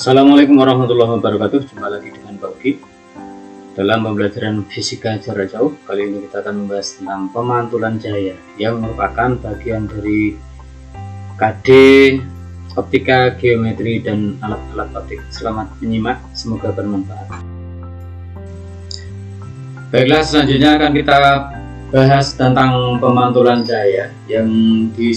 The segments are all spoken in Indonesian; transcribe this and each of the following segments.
Assalamualaikum warahmatullahi wabarakatuh. Jumpa lagi dengan Pak Ugi dalam pembelajaran fisika jarak jauh. Kali ini kita akan membahas tentang pemantulan cahaya yang merupakan bagian dari KD, optika, geometri, dan alat-alat optik. Selamat menyimak, semoga bermanfaat. Baiklah, selanjutnya akan kita bahas tentang pemantulan cahaya yang di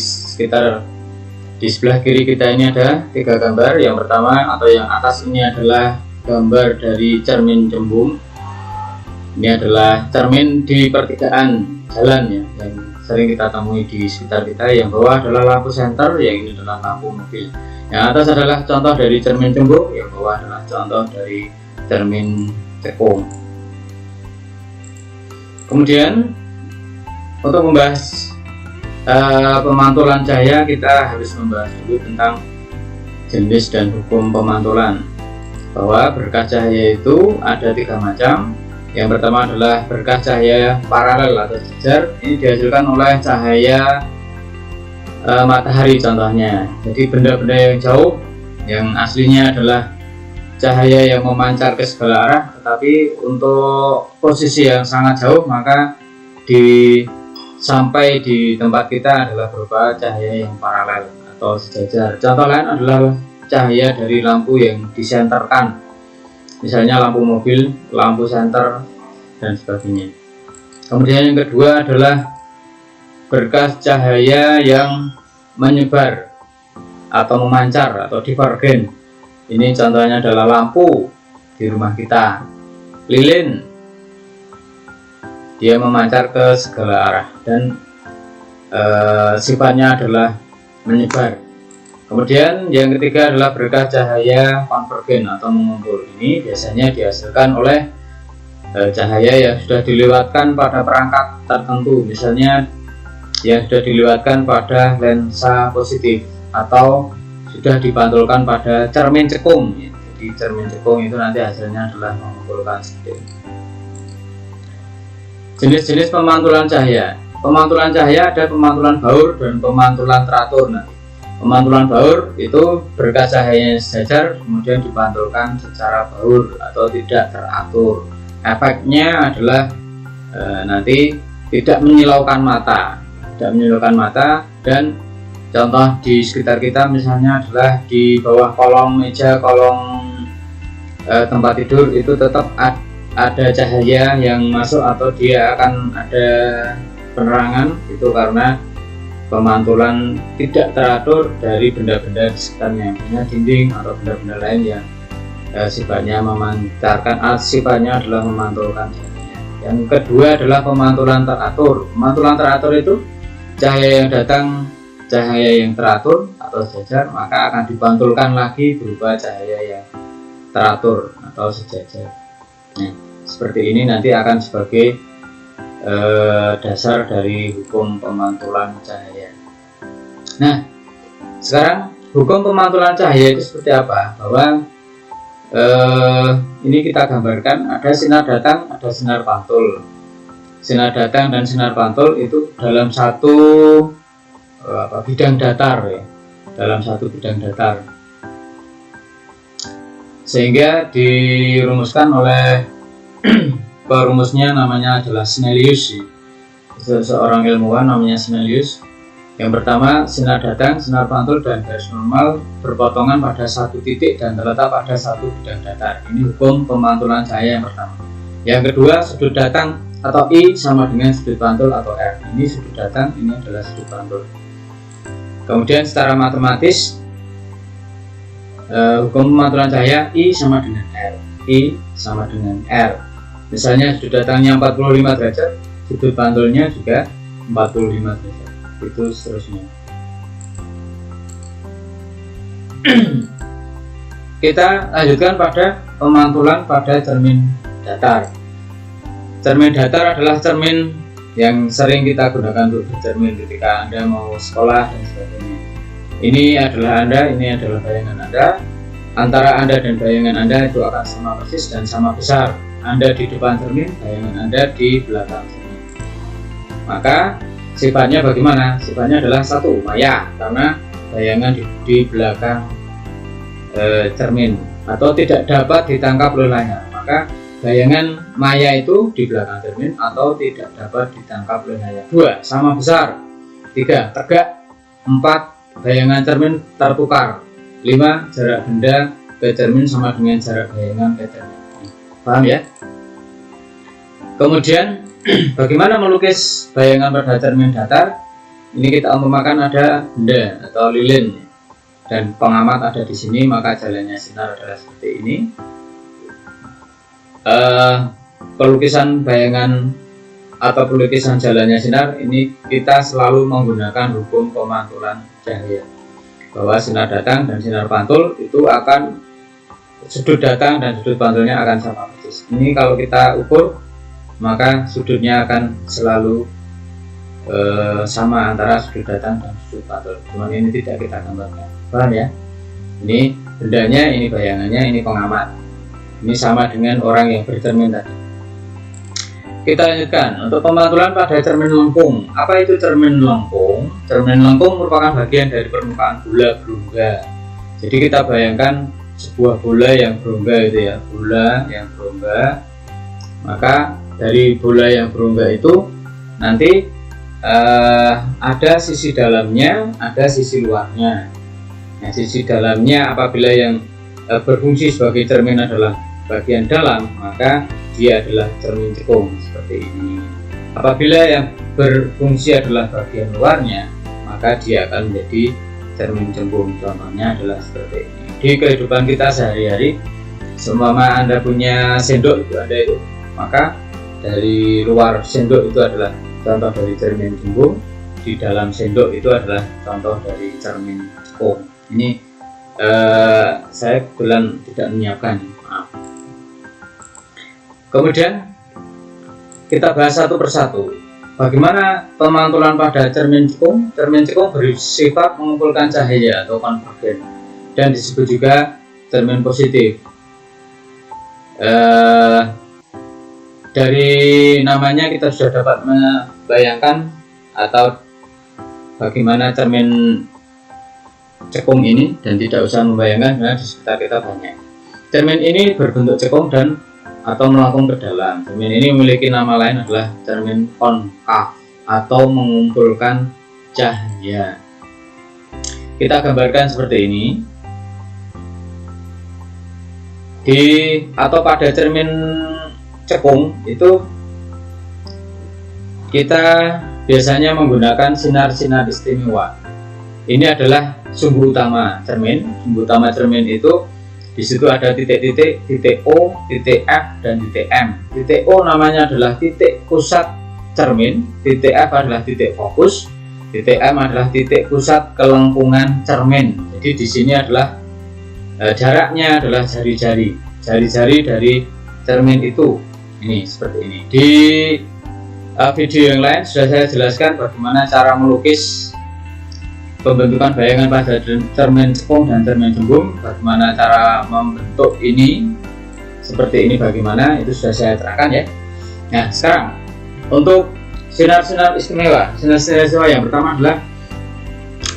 sebelah kiri kita ini ada 3 gambar. Yang pertama atau yang atas ini adalah gambar dari cermin cembung. Ini adalah cermin di pertigaan jalan ya, yang sering kita temui di sekitar kita. Yang bawah adalah lampu senter, yang ini adalah lampu mobil. Yang atas adalah contoh dari cermin cembung, yang bawah adalah contoh dari cermin cekung. Kemudian untuk membahas pemantulan cahaya, kita harus membahas dulu tentang jenis dan hukum pemantulan. Bahwa berkah cahaya itu ada 3 macam. Yang pertama adalah berkah cahaya paralel atau sejajar. Ini dihasilkan oleh cahaya matahari contohnya. Jadi benda-benda yang jauh, yang aslinya adalah cahaya yang memancar ke segala arah, tetapi untuk posisi yang sangat jauh maka sampai di tempat kita adalah berupa cahaya yang paralel atau sejajar. Contoh lain adalah cahaya dari lampu yang disenterkan, misalnya lampu mobil, lampu senter, dan sebagainya. Kemudian yang kedua adalah berkas cahaya yang menyebar atau memancar atau divergen. Ini contohnya adalah lampu di rumah kita, lilin, dia memancar ke segala arah dan sifatnya adalah menyebar. Kemudian yang ketiga adalah berkah cahaya konvergen atau mengumpul. Ini biasanya dihasilkan oleh cahaya yang sudah dilewatkan pada perangkat tertentu, misalnya yang sudah dilewatkan pada lensa positif atau sudah dipantulkan pada cermin cekung. Jadi cermin cekung itu nanti hasilnya adalah mengumpulkan seperti ini. Jenis-jenis pemantulan cahaya. Pemantulan cahaya ada pemantulan baur dan pemantulan teratur. Nah, pemantulan baur itu berkah cahayanya sejajar, kemudian dipantulkan secara baur atau tidak teratur. Efeknya adalah nanti tidak menyilaukan mata, dan contoh di sekitar kita misalnya adalah di bawah kolong meja, kolong tempat tidur itu tetap ada cahaya yang masuk atau dia akan ada penerangan. Itu karena pemantulan tidak teratur dari benda-benda di sekitarnya, misalnya dinding atau benda-benda lain yang sifatnya memancarkan, sifatnya adalah memantulkan cahaya. Yang kedua adalah pemantulan teratur. Pemantulan teratur itu cahaya yang datang, cahaya yang teratur atau sejajar, maka akan dipantulkan lagi berupa cahaya yang teratur atau sejajar. Nah, seperti ini nanti akan sebagai dasar dari hukum pemantulan cahaya. Nah, sekarang hukum pemantulan cahaya itu seperti apa? Bahwa ini kita gambarkan, ada sinar datang, ada sinar pantul. Sinar datang dan sinar pantul itu dalam satu bidang datar ya, dalam satu bidang datar, sehingga dirumuskan oleh perumusnya namanya adalah Snellius. Seorang ilmuwan namanya Snellius. Yang pertama, sinar datang, sinar pantul, dan garis normal berpotongan pada satu titik dan terletak pada satu bidang datar. Ini hukum pemantulan cahaya yang pertama. Yang kedua, sudut datang atau I sama dengan sudut pantul atau R. Ini sudut datang, ini adalah sudut pantul. Kemudian secara matematis, hukum pemantulan cahaya I sama dengan R. I sama dengan R. Misalnya sudut datangnya 45 derajat, sudut pantulnya juga 45 derajat. Itu seterusnya. Kita lanjutkan pada pemantulan pada cermin datar. Cermin datar adalah cermin yang sering kita gunakan untuk bercermin ketika Anda mau sekolah dan sebagainya. Ini adalah Anda, ini adalah bayangan Anda. Antara Anda dan bayangan Anda itu akan sama persis dan sama besar. Anda di depan cermin, bayangan Anda di belakang cermin. Maka sifatnya bagaimana? Sifatnya adalah satu, maya, karena bayangan di belakang cermin. atau tidak dapat ditangkap oleh layar. Maka bayangan maya itu di belakang cermin atau tidak dapat ditangkap oleh layar. 2. Sama besar. 3. Tegak. 4. Bayangan cermin tertukar. 5. Jarak benda ke cermin sama dengan jarak bayangan ke cermin. Paham ya? Kemudian bagaimana melukis bayangan pada cermin datar? Ini kita umpamakan ada benda atau lilin dan pengamat ada di sini, maka jalannya sinar adalah seperti ini. Pelukisan bayangan atau pelukisan jalannya sinar ini kita selalu menggunakan hukum pemantulan cahaya, bahwa sinar datang dan sinar pantul itu akan sudut datang dan sudut pantulnya akan sama persis. Ini kalau kita ukur maka sudutnya akan selalu sama antara sudut datang dan sudut pantul. Cuman ini tidak kita gambarkan. Paham ya? Ini bendanya, ini bayangannya, ini pengamat. Ini sama dengan orang yang bercermin tadi. Kita lanjutkan untuk pemantulan pada cermin lengkung. Apa itu cermin lengkung? Cermin lengkung merupakan bagian dari permukaan bola berongga. Jadi kita bayangkan sebuah bola yang berongga itu ya, bola yang berongga. Maka dari bola yang berongga itu nanti ada sisi dalamnya, ada sisi luarnya. Nah, sisi dalamnya apabila yang berfungsi sebagai cermin adalah bagian dalam, maka dia adalah cermin cekung seperti ini. Apabila yang berfungsi adalah bagian luarnya, maka dia akan menjadi cermin cembung. Contohnya adalah seperti ini. Di kehidupan kita sehari-hari, seumpama Anda punya sendok itu ada itu, maka dari luar sendok itu adalah contoh dari cermin cembung, di dalam sendok itu adalah contoh dari cermin cekung. Ini saya kebetulan tidak menyiapkan, maaf. Kemudian kita bahas satu persatu. Bagaimana pemantulan pada cermin cekung? Cermin cekung bersifat mengumpulkan cahaya atau konvergen dan disebut juga cermin positif. Dari namanya kita sudah dapat membayangkan atau bagaimana cermin cekung ini, dan tidak usah membayangkan karena di sekitar kita banyak. Cermin ini berbentuk cekung dan atau melengkung ke dalam. Cermin ini memiliki nama lain adalah cermin konkav atau mengumpulkan cahaya. Kita gambarkan seperti ini. Atau pada cermin cekung itu kita biasanya menggunakan sinar-sinar istimewa. Ini adalah sumbu utama cermin. Sumbu utama cermin itu di situ ada titik-titik, titik O, titik F, dan titik M. Titik O namanya adalah titik pusat cermin, titik F adalah titik fokus, titik M adalah titik pusat kelengkungan cermin. Jadi di sini adalah jaraknya adalah jari-jari dari cermin itu. Ini seperti ini. Di video yang lain sudah saya jelaskan bagaimana cara melukis pembentukan bayangan pada cermin cekung dan cermin cembung, bagaimana cara membentuk ini seperti ini, bagaimana itu sudah saya terangkan ya. Nah, sekarang untuk sinar-sinar istimewa. Sinar-sinar istimewa yang pertama adalah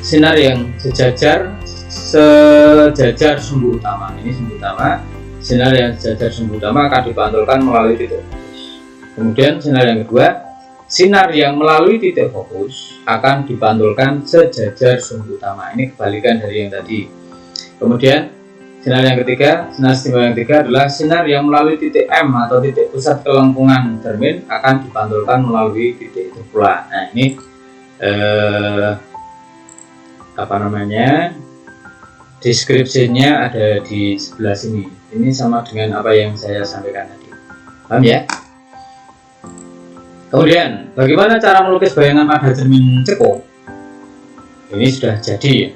sinar yang sejajar sumbu utama. Ini sumbu utama. Sinar yang sejajar sumbu utama akan dipantulkan melalui titik fokus. Kemudian sinar yang kedua, sinar yang melalui titik fokus akan dipantulkan sejajar sumbu utama. Ini kebalikan dari yang tadi. Kemudian sinar yang ketiga, sinar istimewa yang ketiga adalah sinar yang melalui titik M atau titik pusat kelengkungan cermin akan dipantulkan melalui titik itu pula. Nah, ini deskripsinya ada di sebelah sini. Ini sama dengan apa yang saya sampaikan tadi. Paham ya? Kemudian, bagaimana cara melukis bayangan pada cermin cekung? Ini sudah jadi.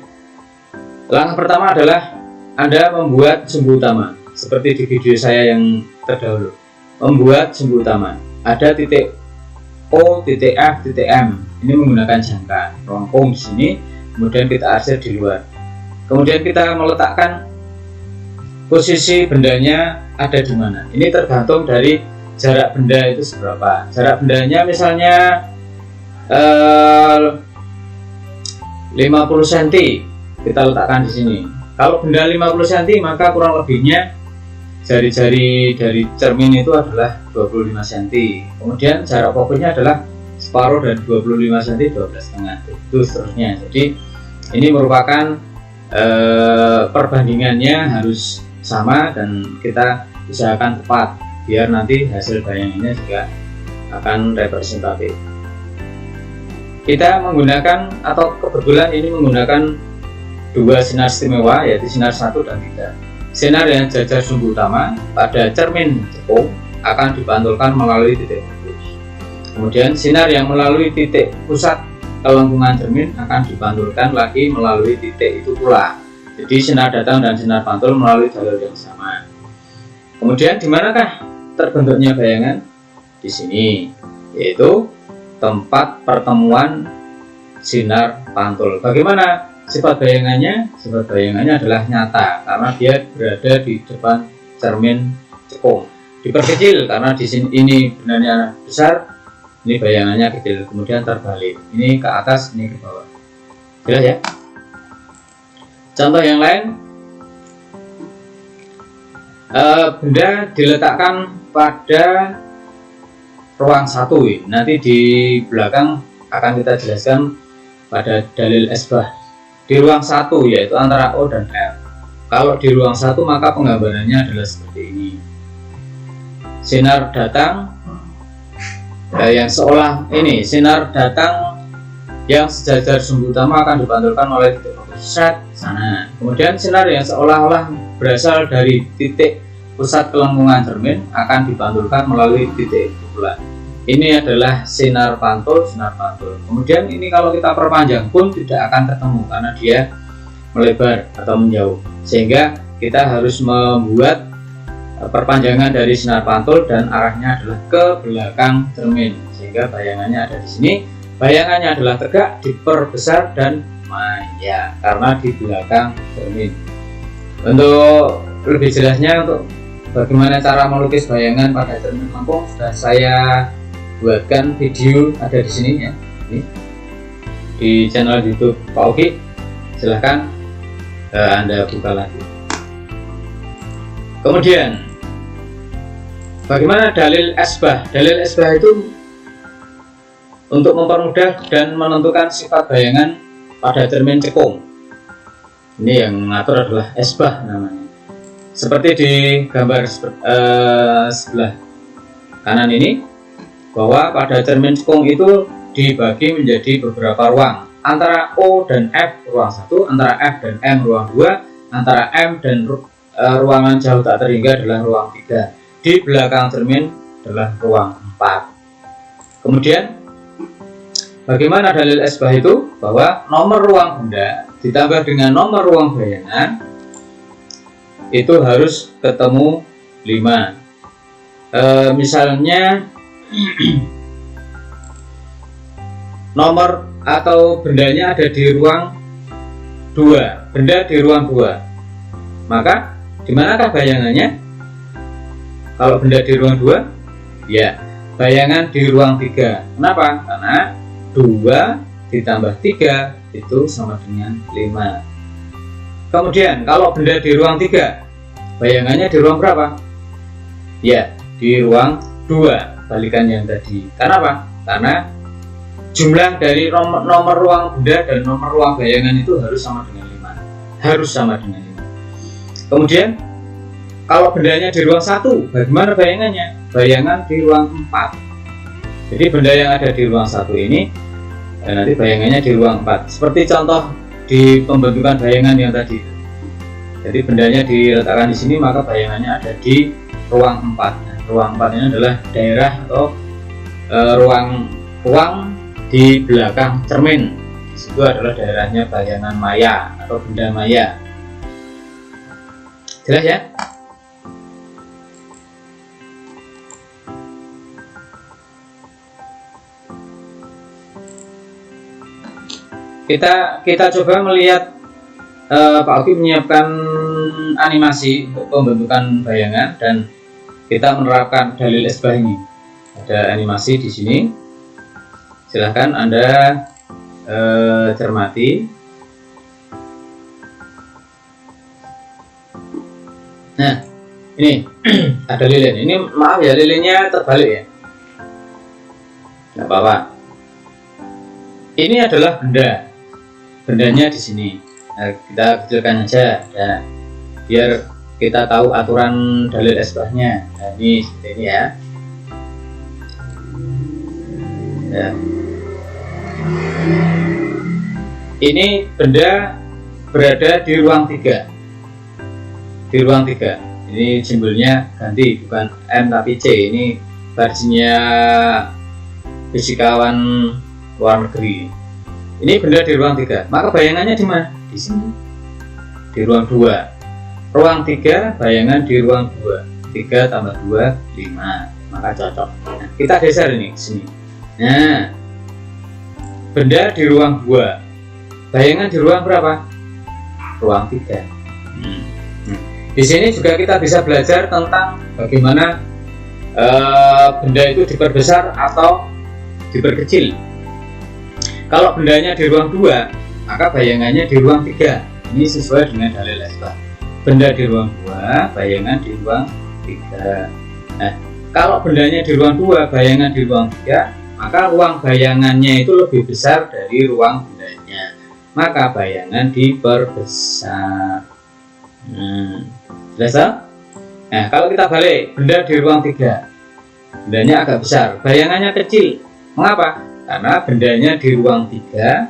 Langkah pertama adalah Anda membuat sumbu utama, seperti di video saya yang terdahulu. Membuat sumbu utama. Ada titik O, titik F, titik M. Ini menggunakan jangka melengkung di sini, kemudian kita arsir di luar. Kemudian kita meletakkan posisi bendanya ada di mana. Ini tergantung dari jarak benda itu seberapa. Jarak bendanya misalnya 50 cm, kita letakkan di sini. Kalau benda 50 cm maka kurang lebihnya jari-jari dari cermin itu adalah 25 cm. Kemudian jarak fokusnya adalah separuh dari 25 cm 12,5, itu seterusnya. Jadi ini merupakan perbandingannya harus sama dan kita usahakan tepat biar nanti hasil bayangannya juga akan representatif. Kita menggunakan, atau kebetulan ini menggunakan dua sinar istimewa, yaitu sinar 1 dan 3. Sinar yang jajar sumbu utama pada cermin cekung akan dipantulkan melalui titik fokus. Kemudian sinar yang melalui titik pusat kelengkungan cermin akan dipantulkan lagi melalui titik itu pula. Jadi sinar datang dan sinar pantul melalui jalur yang sama. Kemudian di manakah terbentuknya bayangan? Di sini, yaitu tempat pertemuan sinar pantul. Bagaimana sifat bayangannya? Sifat bayangannya adalah nyata karena dia berada di depan cermin cekung. Diperkecil karena di sini ini benarnya besar, ini bayangannya kecil, kemudian terbalik. Ini ke atas, ini ke bawah. Jelas ya? Contoh yang lain, benda diletakkan pada ruang 1. Nanti di belakang akan kita jelaskan pada dalil esbah. Di ruang 1 yaitu antara O dan F. Kalau di ruang 1 maka penggambarannya adalah seperti ini. Sinar datang yang seolah ini, sinar datang yang sejajar sumbu utama akan dipantulkan oleh titik fokus sana. Kemudian sinar yang seolah-olah berasal dari titik pusat kelengkungan cermin akan dipantulkan melalui titik itu pula. Ini adalah sinar pantul, sinar pantul. Kemudian ini kalau kita perpanjang pun tidak akan ketemu karena dia melebar atau menjauh. Sehingga kita harus membuat perpanjangan dari sinar pantul dan arahnya adalah ke belakang cermin. Sehingga bayangannya ada di sini. Bayangannya adalah tegak, diperbesar dan maya karena di belakang cermin. Untuk lebih jelasnya, untuk bagaimana cara melukis bayangan pada cermin lengkung sudah saya buatkan video, ada di sini ya, ini di channel YouTube Pak Oki. Silahkan Anda buka lagi. Kemudian bagaimana dalil esbah? Dalil esbah itu untuk mempermudah dan menentukan sifat bayangan pada cermin cekung. Ini yang mengatur adalah esbah namanya. Seperti di gambar sebelah kanan ini, bahwa pada cermin cekung itu dibagi menjadi beberapa ruang. Antara O dan F ruang 1, antara F dan M ruang 2, antara M dan ruangan jauh tak terhingga adalah ruang 3. Di belakang cermin adalah ruang 4. Kemudian bagaimana dalil esbah itu? Bahwa nomor ruang benda ditambah dengan nomor ruang bayangan itu harus ketemu 5. Misalnya nomor atau bendanya ada di ruang 2, benda di ruang 2, maka dimanakah bayangannya? Kalau benda di ruang 2, ya bayangan di ruang 3. Kenapa? Karena 2 ditambah 3 itu sama dengan 5. Kemudian kalau benda di ruang 3, bayangannya di ruang berapa? Ya, di ruang 2, balikan yang tadi. Karena apa? Karena jumlah dari nomor ruang benda dan nomor ruang bayangan itu harus sama dengan 5. Harus sama dengan 5. Kemudian kalau bendanya di ruang 1, bagaimana bayangannya? Bayangan di ruang 4. Jadi benda yang ada di ruang 1 ini nanti bayangannya di ruang 4. Seperti contoh di pembentukan bayangan yang tadi. Jadi bendanya diletakkan di sini, maka bayangannya ada di ruang 4. Nah, ruang 4 ini adalah daerah atau ruang di belakang cermin. Di situ adalah daerahnya bayangan maya atau benda maya. Jelas ya? Kita coba melihat Pak Oki menyiapkan animasi untuk pembentukan bayangan dan kita menerapkan dalil esbah ini. Ada animasi di sini. Silahkan Anda cermati. Nah, ini ada lilin. Ini maaf ya, lilinnya terbalik ya. Nggak apa-apa. Ini adalah benda. Bendanya di sini. Nah, kita kecilkan aja ya, biar kita tahu aturan dalil esbahnya. Nah, ini seperti ini ya. Ya. Ini benda berada di ruang 3. Di ruang 3. Ini simbolnya ganti, bukan M tapi C. Ini versinya fisikawan luar negeri. Ini benda di ruang 3. Maka bayangannya di mana? Di sini. Di ruang 2. Ruang 3, bayangan di ruang 2. 3 tambah 2, 5. Maka cocok. Nah, kita geser ini ke sini. Nah, benda di ruang 2. Bayangan di ruang berapa? Ruang 3. Di sini juga kita bisa belajar tentang bagaimana benda itu diperbesar atau diperkecil. Kalau bendanya di ruang 2, maka bayangannya di ruang 3. Ini sesuai dengan dalil esbah. Benda di ruang 2, bayangan di ruang 3. Nah, kalau bendanya di ruang 2, bayangan di ruang 3, maka ruang bayangannya itu lebih besar dari ruang bendanya. Maka bayangan diperbesar. Jelas? Nah, kalau kita balik, benda di ruang 3, bendanya agak besar, bayangannya kecil. Mengapa? Karena bendanya di ruang 3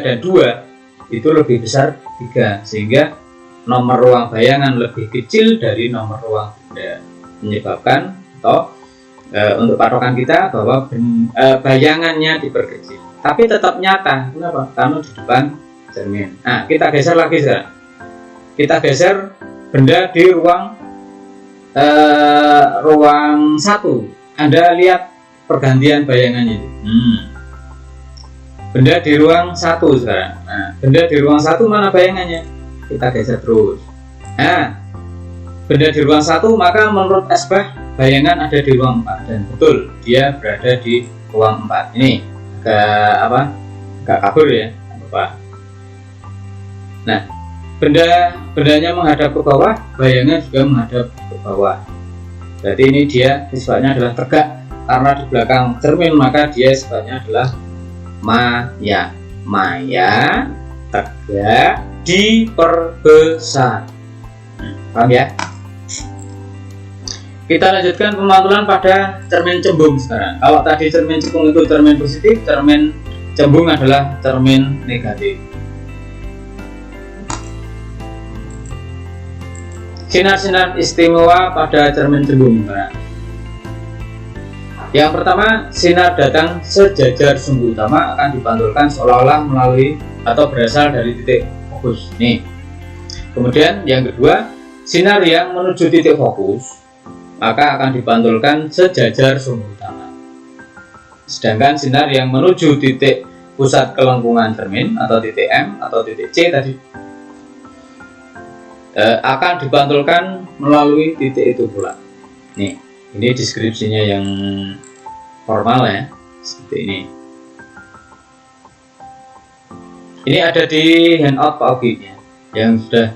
dan 2 itu lebih besar 3, sehingga nomor ruang bayangan lebih kecil dari nomor ruang benda, menyebabkan atau untuk patokan kita bahwa bayangannya diperkecil, tapi tetap nyata. Kenapa? Karena di depan cermin. Nah, kita geser lagi sekarang. Kita geser benda di ruang 1. Anda lihat pergantian bayangannya. Benda di ruang 1 sekarang. Nah, benda di ruang 1 mana bayangannya? Kita geser terus. Nah, benda di ruang 1, maka menurut esbah bayangan ada di ruang 4, dan betul dia berada di ruang 4. Ini agak kabur ya, Bapak. Nah, bendanya menghadap ke bawah, bayangan juga menghadap ke bawah. Berarti ini dia sifatnya adalah tegak, karena di belakang cermin maka dia sifatnya adalah maya. Maya tegak diperbesar. Paham ya? Kita lanjutkan pemantulan pada cermin cembung sekarang. Kalau tadi cermin cekung itu cermin positif, cermin cembung adalah cermin negatif. Sinar-sinar istimewa pada cermin cembung. Yang pertama, sinar datang sejajar sumbu utama akan dipantulkan seolah-olah melalui atau berasal dari titik fokus. Nih. Kemudian yang kedua, sinar yang menuju titik fokus maka akan dipantulkan sejajar sumbu utama. Sedangkan sinar yang menuju titik pusat kelengkungan cermin atau titik M atau titik C tadi akan dipantulkan melalui titik itu pula. Nih, ini deskripsinya yang formal ya, seperti ini. Ini ada di handout Pak Ogi ya, yang sudah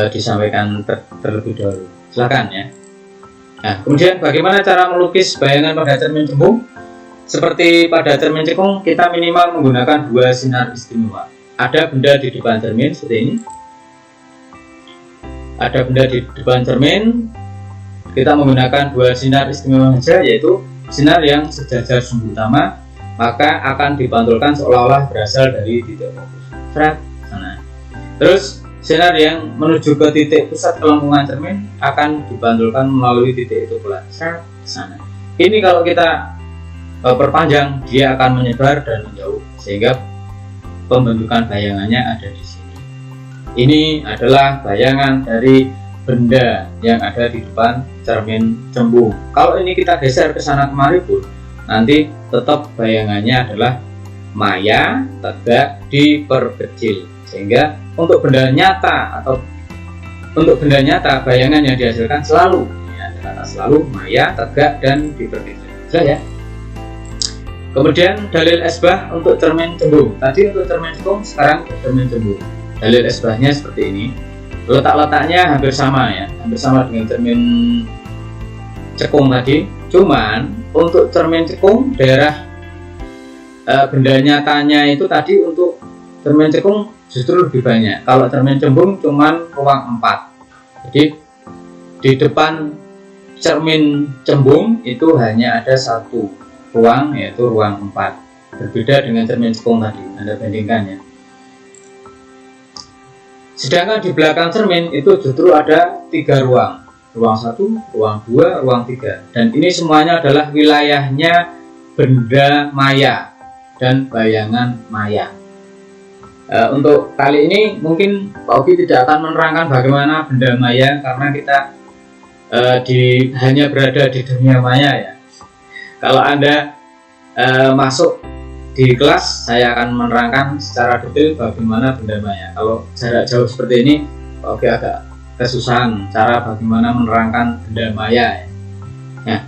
disampaikan terlebih dahulu. Silakan ya. Nah, kemudian bagaimana cara melukis bayangan pada cermin cembung? Seperti pada cermin cekung, kita minimal menggunakan 2 sinar istimewa. Ada benda di depan cermin seperti ini. Ada benda di depan cermin, kita menggunakan 2 sinar istimewa saja, yaitu sinar yang sejajar sumbu utama, maka akan dipantulkan seolah-olah berasal dari titik fokus. Sana. Terus sinar yang menuju ke titik pusat kelengkungan cermin akan dipantulkan melalui titik itu pula. Sana. Ini kalau kita perpanjang, dia akan menyebar dan menjauh, sehingga pembentukan bayangannya ada di sini. Ini adalah bayangan dari benda yang ada di depan cermin cembung. Kalau ini kita geser ke sana kemari pun, nanti tetap bayangannya adalah maya tegak diperkecil, sehingga untuk benda nyata bayangan yang dihasilkan selalu selalu maya tegak dan diperkecil. Sudah ya. Kemudian dalil esbah untuk cermin cembung. Tadi untuk cermin cembung, sekarang cermin cembung. Dalil esbahnya seperti ini. letak-letaknya hampir sama ya, hampir sama dengan cermin cekung tadi. Cuman untuk cermin cekung daerah benda nyatanya itu tadi untuk cermin cekung justru lebih banyak. Kalau cermin cembung cuman ruang 4. Jadi di depan cermin cembung itu hanya ada satu ruang, yaitu ruang 4. Berbeda dengan cermin cekung tadi, Anda bandingkan ya. Sedangkan di belakang cermin itu justru ada 3 ruang. Ruang 1, ruang 2, ruang 3. Dan ini semuanya adalah wilayahnya benda maya dan bayangan maya. Untuk kali ini mungkin Pak Ogi tidak akan menerangkan bagaimana benda maya, karena kita hanya berada di dunia maya ya. Kalau Anda masuk di kelas, saya akan menerangkan secara detail bagaimana benda maya. Kalau jarak jauh seperti ini, Pak Ogi agak kesusahan cara bagaimana menerangkan benda maya ya.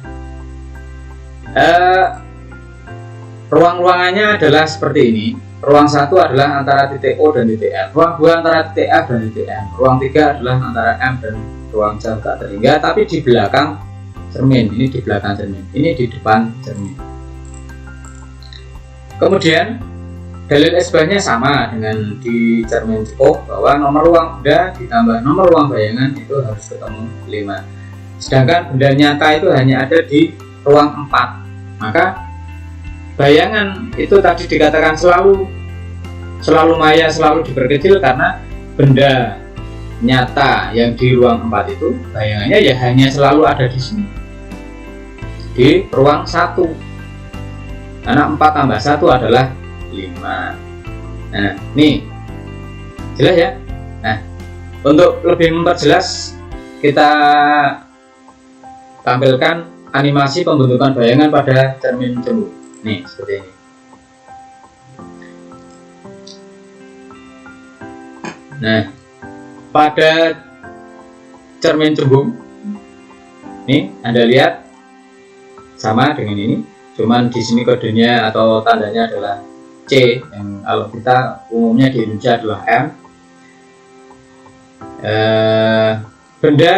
Ruang-ruangannya adalah seperti ini. Ruang 1 adalah antara titik O dan titik M. Ruang 2 antara titik F dan titik M. Ruang 3 adalah antara M dan ruang jauh tak terhingga, tapi di belakang cermin. Ini di belakang cermin, ini di depan cermin. Kemudian dalil isbahnya sama dengan di cermin cekung, bahwa nomor ruang benda ditambah nomor ruang bayangan itu harus ketemu 5. Sedangkan benda nyata itu hanya ada di ruang 4. Maka bayangan itu tadi dikatakan selalu maya, selalu diperkecil, karena benda nyata yang di ruang 4 itu bayangannya ya hanya selalu ada di sini, di ruang 1. Karena 4 tambah 1 adalah 5. Nah, nih jelas ya. Nah, untuk lebih memperjelas, kita tampilkan animasi pembentukan bayangan pada cermin cembung. Nih, seperti ini. Nah, pada cermin cembung, nih Anda lihat sama dengan ini, cuman di sini kodenya atau tandanya adalah C, yang kalau kita umumnya di Indonesia adalah M. Benda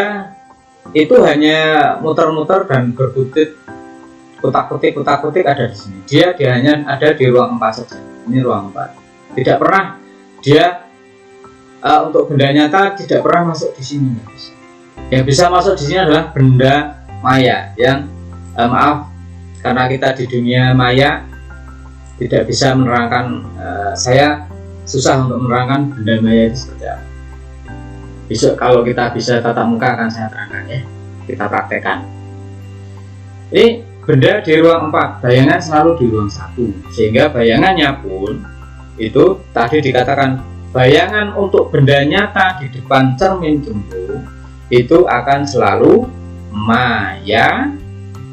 itu hanya muter-muter dan berkutik, kutak-kutik ada di sini. Dia hanya ada di ruang 4 saja. Ini ruang 4. Tidak pernah dia untuk benda nyata tidak pernah masuk di sini. Yang bisa masuk di sini adalah benda maya yang maaf, karena kita di dunia maya tidak bisa menerangkan, saya susah untuk menerangkan benda maya itu seperti apa. Besok kalau kita bisa tatap muka akan saya terangkan ya, kita praktekkan. Ini benda di ruang 4, bayangan selalu di ruang 1, sehingga bayangannya pun itu tadi dikatakan bayangan untuk benda nyata di depan cermin cembung itu akan selalu maya,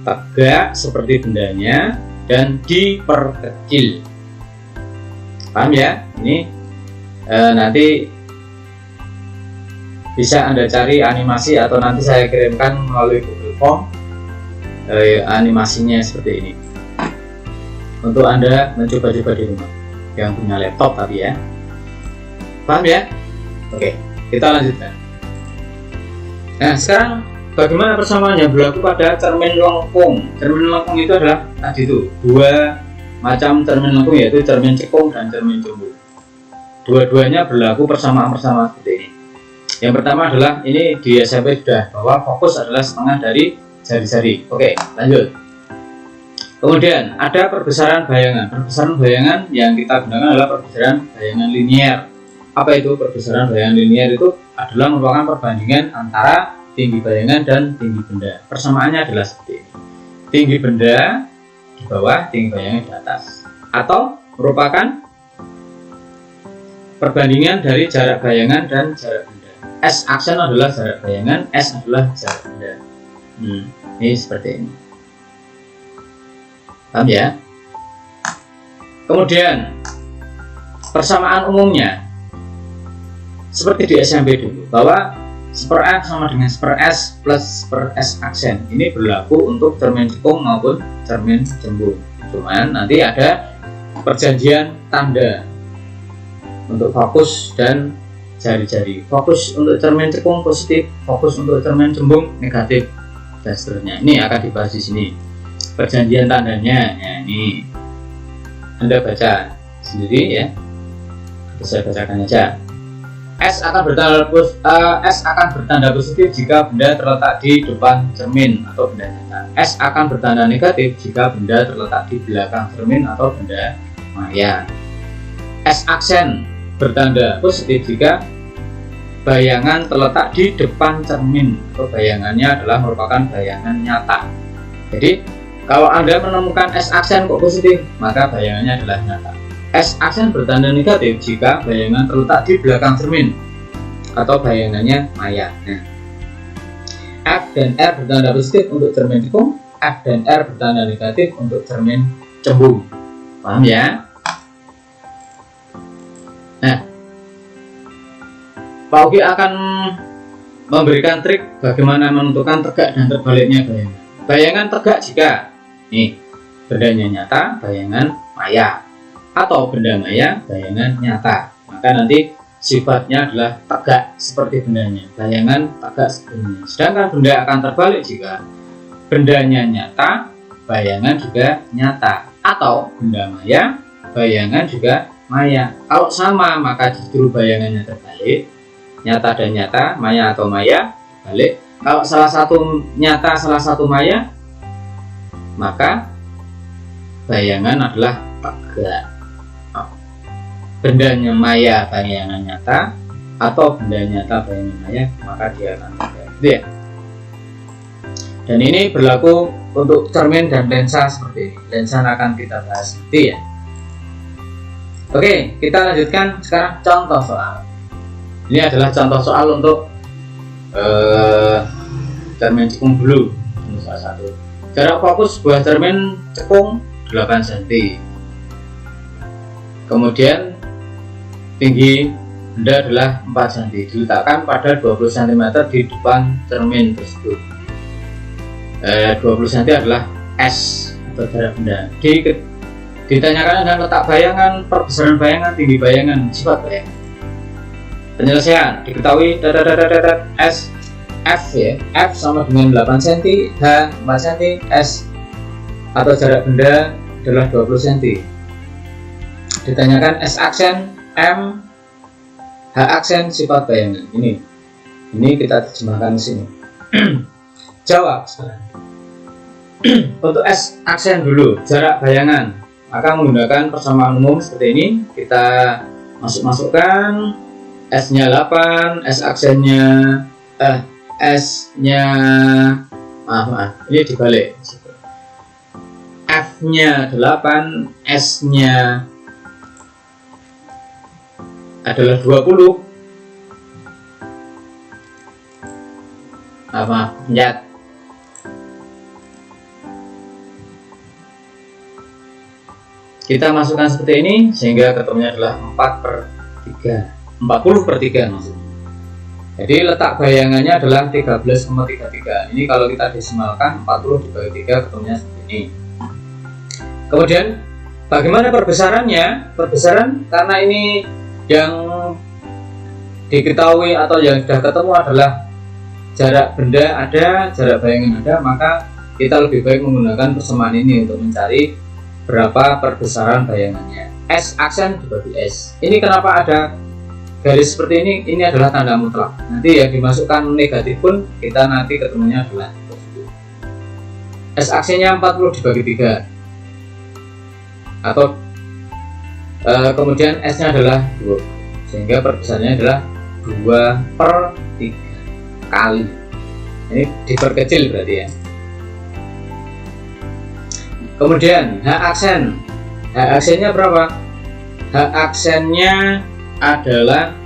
tegak seperti bendanya, dan diperkecil. Paham ya? Ini nanti bisa Anda cari animasi, atau nanti saya kirimkan melalui Google Form animasinya seperti ini untuk Anda mencoba-coba di rumah yang punya laptop tadi ya. Paham ya? Oke, kita lanjutkan. Nah, sekarang bagaimana persamaan yang berlaku pada cermin lengkung? Cermin lengkung itu adalah tadi itu 2 macam cermin lengkung, yaitu cermin cekung dan cermin cembung. Dua-duanya berlaku persamaan-persamaan seperti ini. Yang pertama adalah ini di SMP sudah, bahwa fokus adalah setengah dari jari-jari. Oke, lanjut. Kemudian ada perbesaran bayangan. Perbesaran bayangan yang kita gunakan adalah perbesaran bayangan linier. Apa itu perbesaran bayangan linier? Itu adalah merupakan perbandingan antara tinggi bayangan dan tinggi benda. Persamaannya adalah seperti ini. Tinggi benda di bawah, tinggi bayangan di atas. Atau merupakan perbandingan dari jarak bayangan dan jarak benda. S aksen adalah jarak bayangan, S adalah jarak benda. Ini seperti ini. Paham ya? Kemudian persamaan umumnya seperti di SMP dulu, bahwa seper F sama dengan seper S plus seper S aksen. Ini berlaku untuk cermin cekung maupun cermin cembung. Cuman nanti ada perjanjian tanda untuk fokus dan jari-jari. Fokus untuk cermin cekung positif, fokus untuk cermin cembung negatif, dan seterusnya. Ini akan dibahas di sini. Perjanjian tandanya, ya, ini Anda baca sendiri ya. Saya bacakan aja. S akan bertanda positif jika benda terletak di depan cermin atau benda nyata. S akan bertanda negatif jika benda terletak di belakang cermin atau benda maya. S aksen bertanda positif jika bayangan terletak di depan cermin atau bayangannya adalah merupakan bayangan nyata. Jadi kalau Anda menemukan S aksen kok positif, maka bayangannya adalah nyata. S aksen bertanda negatif jika bayangan terletak di belakang cermin atau bayangannya maya. Nah, F dan R bertanda positif untuk cermin cekung, F dan R bertanda negatif untuk cermin cembung. Paham ya? Nah, Pak Ugi akan memberikan trik bagaimana menentukan tegak dan terbaliknya bayangan. Bayangan tegak jika nih bendanya nyata, bayangan maya, atau benda maya, bayangan nyata. Maka nanti sifatnya adalah tegak seperti bendanya, bayangan tegak seperti bendanya. Sedangkan benda akan terbalik jika bendanya nyata, bayangan juga nyata, atau benda maya, bayangan juga maya. Kalau sama maka justru bayangannya terbalik, nyata dan nyata, maya atau maya balik. Kalau salah satu nyata, salah satu maya, maka bayangan adalah tegak. Bendanya maya, bayangan nyata, atau benda nyata, bayangan maya, maka dia akan tegak. Gitu ya. Dan ini berlaku untuk cermin dan lensa seperti ini. Lensa akan kita bahas nanti ya. Oke, kita lanjutkan sekarang contoh soal. Ini adalah contoh soal untuk cermin cekung dulu. Ini salah satu. Jarak fokus sebuah cermin cekung 8 cm. Kemudian tinggi benda adalah 4 cm. Diletakkan pada 20 cm di depan cermin tersebut. 20 cm adalah S atau jarak benda. Ditanyakan dengan letak bayangan, perbesaran bayangan, tinggi bayangan, sifat bayangan. Penyelesaian diketahui S F ya, F sama dengan 8 cm, H 4 cm, S atau jarak benda adalah 20 cm. Ditanyakan S aksen, M, H aksen, sifat bayangan. Ini kita terjemahkan di sini. Jawab sekarang. Untuk S aksen dulu, jarak bayangan, maka menggunakan persamaan umum seperti ini. Kita masukkan S-nya 8, S aksennya S-nya maaf, ini dibalik. F-nya 8, S-nya adalah 20. Maaf, nyat. Kita masukkan seperti ini sehingga ketemunya adalah 4/3. 40/3 maksudnya. Jadi letak bayangannya adalah 13,33. Ini kalau kita desimalkan 40 dibagi 3 ketemunya seperti ini. Kemudian bagaimana perbesarannya? Perbesaran karena ini yang diketahui atau yang sudah ketemu adalah jarak benda ada, jarak bayangan ada, maka kita lebih baik menggunakan persamaan ini untuk mencari berapa perbesaran bayangannya. S aksen dibagi S. Ini kenapa ada garis seperti ini? Ini adalah tanda mutlak. Nanti yang dimasukkan negatif pun kita nanti ketemunya adalah positif. S aksennya 40 dibagi 3. Atau kemudian S-nya adalah 2. Sehingga perbesarannya adalah 2/3 kali. Ini diperkecil berarti ya. Kemudian H aksen. H aksennya berapa? H aksennya adalah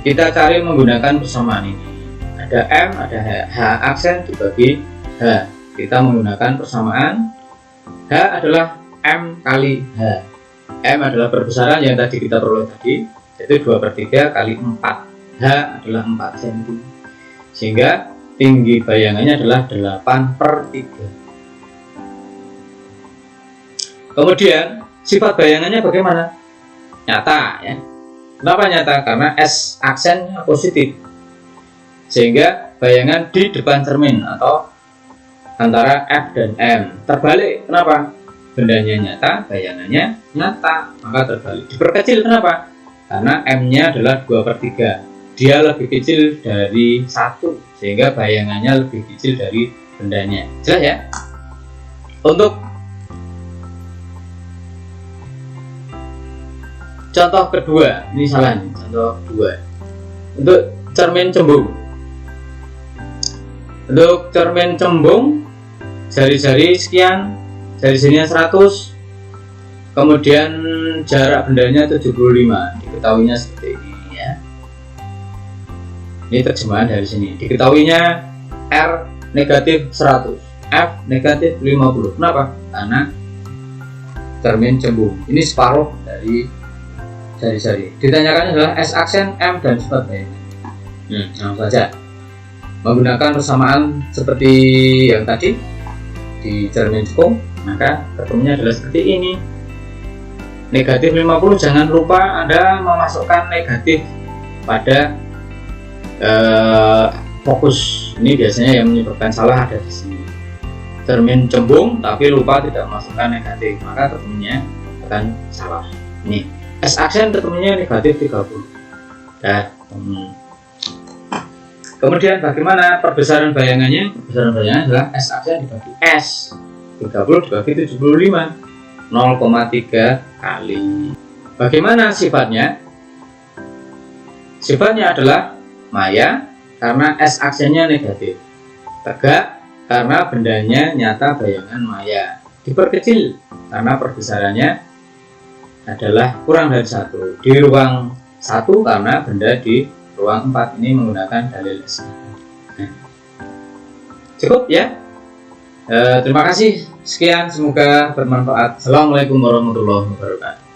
kita cari menggunakan persamaan ini. Ada M, ada H. H aksen dibagi H. Kita menggunakan persamaan. H adalah M kali H. M adalah perbesaran yang tadi kita peroleh tadi, yaitu 2/3 kali 4. H adalah 4 cm. Sehingga tinggi bayangannya adalah 8/3. Kemudian sifat bayangannya bagaimana? Nyata ya. Kenapa nyata? Karena S aksennya positif, sehingga bayangan di depan cermin atau antara F dan M terbalik. Kenapa? Bendanya nyata, bayangannya nyata, maka terbalik. Diperkecil kenapa? Karena M-nya adalah 2/3, dia lebih kecil dari 1, sehingga bayangannya lebih kecil dari bendanya. Jelas ya? Untuk contoh kedua, ini salah nih, contoh kedua. Untuk cermin cembung. Untuk cermin cembung, jari-jari sekian, jari sininya 100, kemudian jarak bendanya 75. Diketahuinya seperti ini ya. Ini terjemahan dari sini. Diketahuinya R negatif 100, F negatif 50. Kenapa? Karena cermin cembung. Ini separuh dari jari-jari. Ditanyakan adalah S aksen, M dan sifat bayangan. Langsung saja. Menggunakan persamaan seperti yang tadi di cermin cembung, maka ketemunya adalah seperti ini. Negatif 50, jangan lupa Anda memasukkan negatif pada fokus. Ini biasanya yang menyebabkan salah ada di sini. Cermin cembung tapi lupa tidak memasukkan negatif, maka ketemunya akan salah. Ini S aksen ketemunya negatif 30. Kemudian bagaimana perbesaran bayangannya? Perbesaran bayangannya adalah S aksen dibagi S, 30 dibagi 75, 0,3 kali. Bagaimana sifatnya? Sifatnya adalah maya karena S aksennya negatif, tegak karena bendanya nyata bayangan maya, diperkecil karena perbesarannya adalah kurang dari 1, di ruang 1 karena benda di ruang 4. Ini menggunakan dalil S. Cukup ya. Terima kasih, sekian, semoga bermanfaat. Assalamualaikum warahmatullahi wabarakatuh.